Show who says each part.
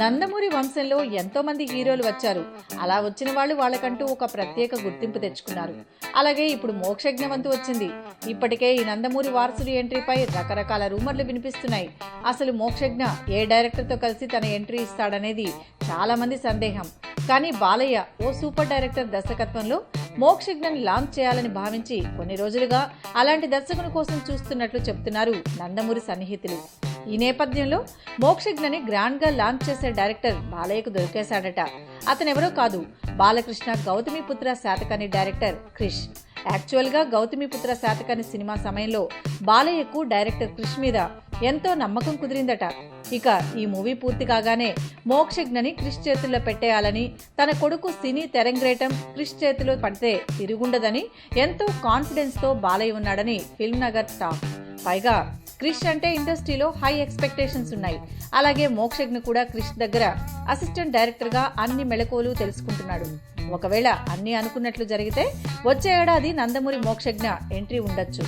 Speaker 1: నందమూరి వంశంలో ఎంతో మంది హీరోలు వచ్చారు. అలా వచ్చిన వాళ్ళు వాళ్ళకంటూ ఒక ప్రత్యేక గుర్తింపు తెచ్చుకున్నారు. అలాగే ఇప్పుడు మోక్షజ్ఞవంతు వచ్చింది. ఇప్పటికే ఈ నందమూరి వారసుడి ఎంట్రీపై రకరకాల రూమర్లు వినిపిస్తున్నాయి. అసలు మోక్షజ్ఞ ఏ డైరెక్టర్తో కలిసి తన ఎంట్రీ ఇస్తాడనేది చాలా మంది సందేహం. కానీ బాలయ్య ఓ సూపర్ డైరెక్టర్ దర్శకత్వంలో మోక్షజ్ఞని లాంచ్ చేయాలని భావించి కొన్ని రోజులుగా అలాంటి దర్శకుని కోసం చూస్తున్నట్లు చెప్తున్నారు నందమూరి సన్నిహితులు. ఈ నేపథ్యంలో మోక్షజ్ఞని గ్రాండ్ గా లాంచ్ చేసే డైరెక్టర్ బాలయ్యకు దొరికేశాడట. అతనెవరో కాదు, బాలకృష్ణ గౌతమిపుత్ర శాతకర్ణి డైరెక్టర్ క్రిష్. యాక్చువల్ గా గౌతమిపుత్ర శాతకర్ణి సినిమా సమయంలో బాలయ్యకు డైరెక్టర్ క్రిష్ మీద ఎంతో నమ్మకం కుదిరిందట. ఇక ఈ మూవీ పూర్తి కాగానే మోక్షజ్ఞని క్రిష్ చేతుల్లో పెట్టేయాలని, తన కొడుకు సినీ తెరంగేటం క్రిష్ చేతిలో పడితే తిరుగుండదని ఎంతో కాన్ఫిడెన్స్ తో బాలయ్య ఉన్నాడని ఫిల్మ్ నగర్ టాక్. పైగా క్రిష్ అంటే ఇండస్ట్రీలో హై ఎక్స్పెక్టేషన్స్ ఉన్నాయి. అలాగే మోక్షజ్ఞ కూడా క్రిష్ దగ్గర అసిస్టెంట్ డైరెక్టర్ గా అన్ని మెళకువలు తెలుసుకుంటున్నాడు. ఒకవేళ అన్ని అనుకున్నట్లు జరిగితే వచ్చే ఏడాది నందమూరి మోక్షజ్ఞ ఎంట్రీ ఉండొచ్చు.